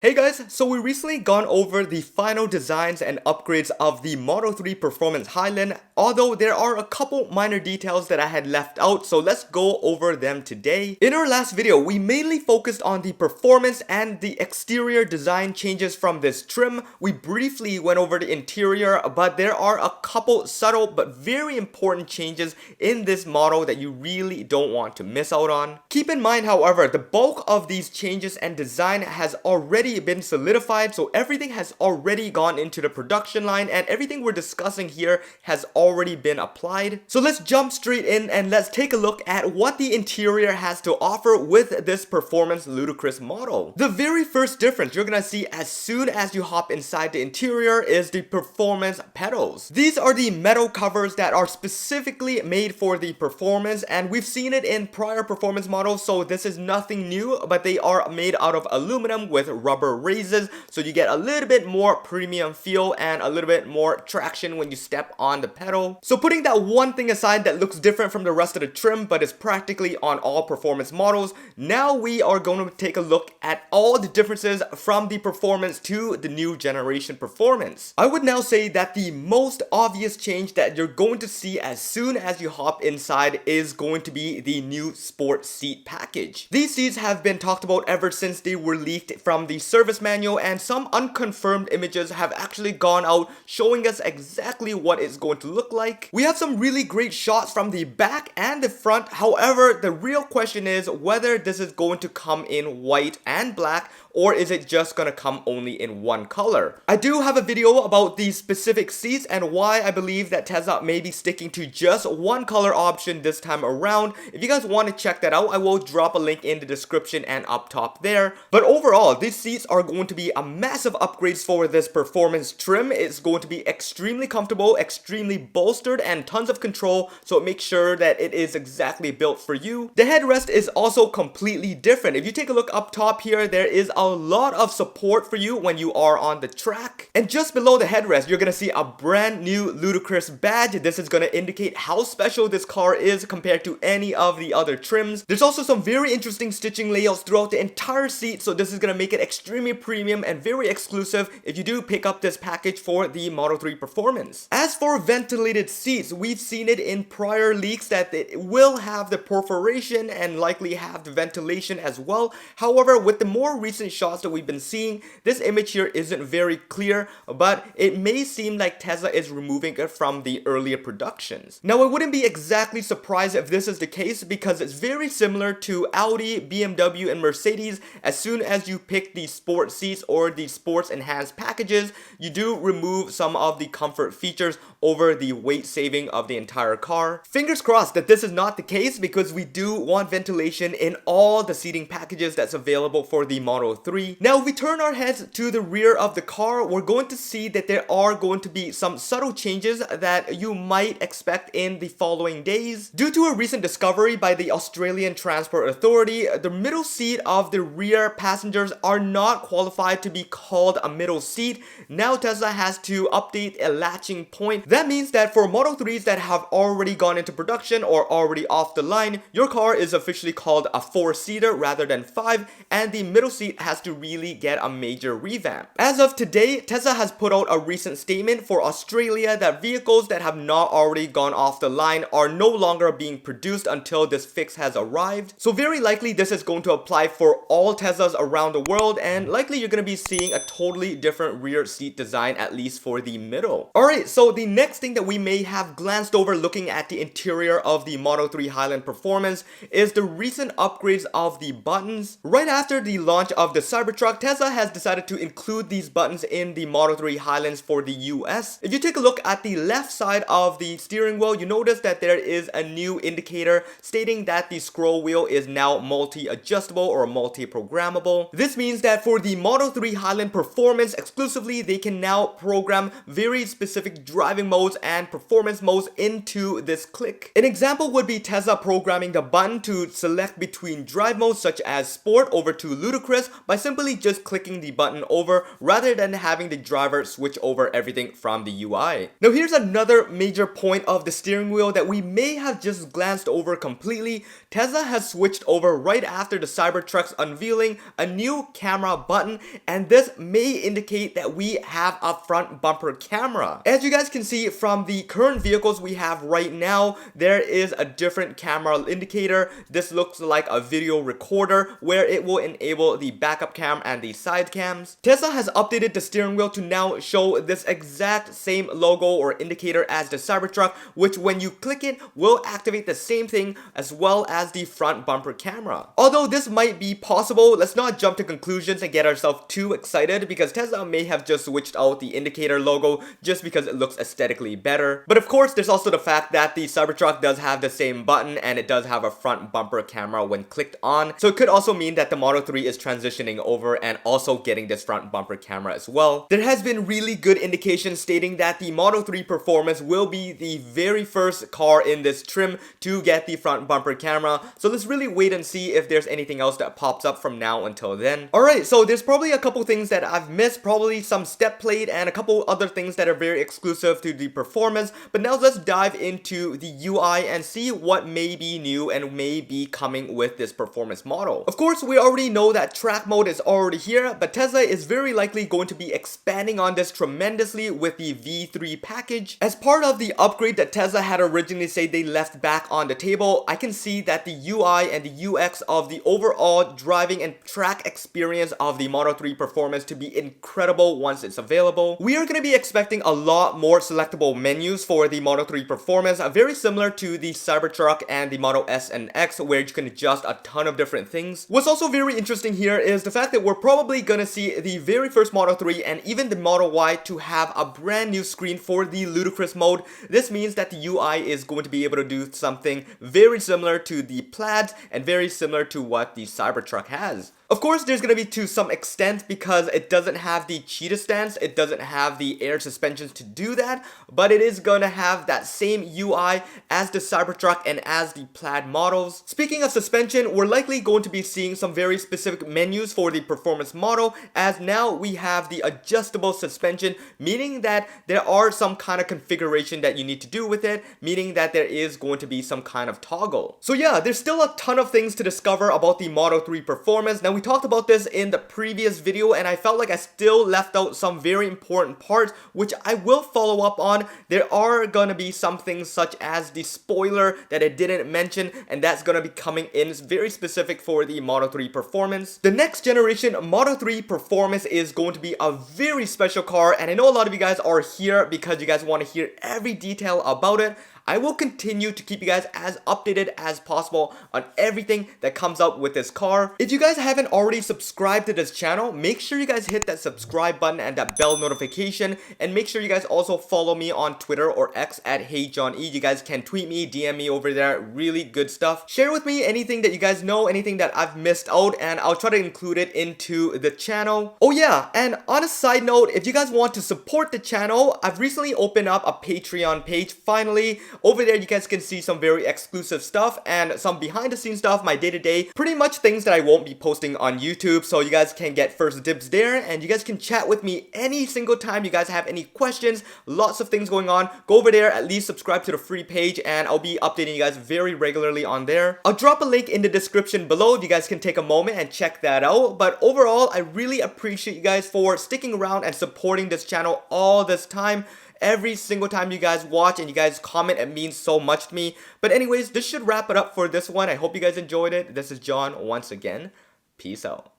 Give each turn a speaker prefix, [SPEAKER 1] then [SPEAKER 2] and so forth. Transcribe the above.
[SPEAKER 1] Hey guys, so we recently gone over the final designs and upgrades of the Model 3 Performance Highland, although there are a couple minor details that I had left out, so let's go over them today. In our last video, we mainly focused on the performance and the exterior design changes from this trim. We briefly went over the interior, but there are a couple subtle but very important changes in this model that you really don't want to miss out on. Keep in mind, however, the bulk of these changes and design has already been solidified, so everything has already gone into the production line and everything we're discussing here has already been applied. So let's jump straight in and let's take a look at what the interior has to offer with this Performance Ludicrous model. The very first difference you're gonna see as soon as you hop inside the interior is the Performance pedals. These are the metal covers that are specifically made for the Performance, and we've seen it in prior Performance models, so this is nothing new, but they are made out of aluminum with rubber raises, so you get a little bit more premium feel and a little bit more traction when you step on the pedal. So putting that one thing aside that looks different from the rest of the trim but is practically on all Performance models, now we are going to take a look at all the differences from the Performance to the new generation Performance. I would now say that the most obvious change that you're going to see as soon as you hop inside is going to be the new Sport seat package. These seats have been talked about ever since they were leaked from the service manual, and some unconfirmed images have actually gone out showing us exactly what it's going to look like. We have some really great shots from the back and the front. However, the real question is whether this is going to come in white and black, or is it just gonna come only in one color? I do have a video about these specific seats and why I believe that Tesla may be sticking to just one color option this time around. If you guys want to check that out, I will drop a link in the description and up top there. But overall, these seats are going to be a massive upgrades for this Performance trim. It's going to be extremely comfortable, extremely bolstered, and tons of control, so make sure that it is exactly built for you. The headrest is also completely different. If you take a look up top here, there is a lot of support for you when you are on the track. And just below the headrest, you're gonna see a brand new Ludicrous badge. This is gonna indicate how special this car is compared to any of the other trims. There's also some very interesting stitching layouts throughout the entire seat, so this is gonna make it extremely premium and very exclusive if you do pick up this package for the Model 3 Performance. As for ventilated seats, we've seen it in prior leaks that it will have the perforation and likely have the ventilation as well. However, with the more recent shots that we've been seeing, this image here isn't very clear, but it may seem like Tesla is removing it from the earlier productions. Now, I wouldn't be exactly surprised if this is the case because it's very similar to Audi, BMW, and Mercedes. As soon as you pick the sport seats or the sports enhanced packages, you do remove some of the comfort features over the weight saving of the entire car. Fingers crossed that this is not the case because we do want ventilation in all the seating packages that's available for the Model 3. Now, if we turn our heads to the rear of the car, we're going to see that there are going to be some subtle changes that you might expect in the following days. Due to a recent discovery by the Australian Transport Authority, the middle seat of the rear passengers are not qualified to be called a middle seat. Now Tesla has to update a latching point. That means that for Model 3s that have already gone into production or already off the line, your car is officially called a 4-seater rather than 5, and the middle seat has to really get a major revamp. As of today, Tesla has put out a recent statement for Australia that vehicles that have not already gone off the line are no longer being produced until this fix has arrived. So very likely this is going to apply for all Teslas around the world, and likely you're going to be seeing a totally different rear seat design, at least for the middle. Alright, so the next thing that we may have glanced over looking at the interior of the Model 3 Highland Performance is the recent upgrades of the buttons. Right after the launch of the Cybertruck, Tesla has decided to include these buttons in the Model 3 Highlands for the US. If you take a look at the left side of the steering wheel, you notice that there is a new indicator stating that the scroll wheel is now multi-adjustable or multi-programmable. This means that for the Model 3 Highland Performance exclusively, they can now program very specific driving steering modes and performance modes into this click. An example would be Tesla programming the button to select between drive modes such as Sport over to Ludicrous by simply just clicking the button over rather than having the driver switch over everything from the UI. Now here's another major point of the steering wheel that we may have just glanced over completely. Tesla has switched over right after the Cybertruck's unveiling a new camera button, and this may indicate that we have a front bumper camera. As you guys can see from the current vehicles we have right now, there is a different camera indicator. This looks like a video recorder where it will enable the backup cam and the side cams. Tesla has updated the steering wheel to now show this exact same logo or indicator as the Cybertruck, which when you click it will activate the same thing as well as the front bumper camera. Although this might be possible, let's not jump to conclusions and get ourselves too excited because Tesla may have just switched out the indicator logo just because it looks aesthetically better. But of course, there's also the fact that the Cybertruck does have the same button and it does have a front bumper camera when clicked on. So it could also mean that the Model 3 is transitioning over and also getting this front bumper camera as well. There has been really good indication stating that the Model 3 Performance will be the very first car in this trim to get the front bumper camera. So let's really wait and see if there's anything else that pops up from now until then. Alright, so there's probably a couple things that I've missed, probably some step plate and a couple other things that are very exclusive to the Performance. But now let's dive into the UI and see what may be new and may be coming with this Performance model. Of course, we already know that track mode is already here, but Tesla is very likely going to be expanding on this tremendously with the V3 package. As part of the upgrade that Tesla had originally said they left back on the table, I can see that the UI and the UX of the overall driving and track experience of the Model 3 Performance to be incredible once it's available. We are going to be expecting a lot more selectable menus for the Model 3 Performance, very similar to the Cybertruck and the Model S and X, where you can adjust a ton of different things. What's also very interesting here is the fact that we're probably going to see the very first Model 3 and even the Model Y to have a brand new screen for the Ludicrous mode. This means that the UI is going to be able to do something very similar to the Plaids and very similar to what the Cybertruck has. Of course, there's going to be to some extent because it doesn't have the cheetah stance, it doesn't have the air suspensions to do that, but it is going to have that same UI as the Cybertruck and as the Plaid models. Speaking of suspension, we're likely going to be seeing some very specific menus for the Performance model, as now we have the adjustable suspension, meaning that there are some kind of configuration that you need to do with it, meaning that there is going to be some kind of toggle. So yeah, there's still a ton of things to discover about the Model 3 Performance. Now we talked about this in the previous video and I felt like I still left out some very important parts which I will follow up on. There are gonna be some things such as the spoiler that I didn't mention, and that's gonna be coming in very specific for the Model 3 Performance. The next generation Model 3 Performance is going to be a very special car, and I know a lot of you guys are here because you guys want to hear every detail about it. I will continue to keep you guys as updated as possible on everything that comes up with this car. If you guys haven't already subscribed to this channel, make sure you guys hit that subscribe button and that bell notification, and make sure you guys also follow me on Twitter or X at HeyJohnE. You guys can tweet me, DM me over there, really good stuff. Share with me anything that you guys know, anything that I've missed out, and I'll try to include it into the channel. Oh yeah, and on a side note, if you guys want to support the channel, I've recently opened up a Patreon page finally. Over there you guys can see some very exclusive stuff and some behind the scenes stuff, my day-to-day, pretty much things that I won't be posting on YouTube, so you guys can get first dibs there, and you guys can chat with me any single time you guys have any questions. Lots of things going on. Go over there, at least subscribe to the free page, and I'll be updating you guys very regularly on there. I'll drop a link in the description below if you guys can take a moment and check that out. But overall, I really appreciate you guys for sticking around and supporting this channel all this time. Every single time you guys watch and you guys comment, it means so much to me. But anyways, this should wrap it up for this one. I hope you guys enjoyed it. This is John once again. Peace out.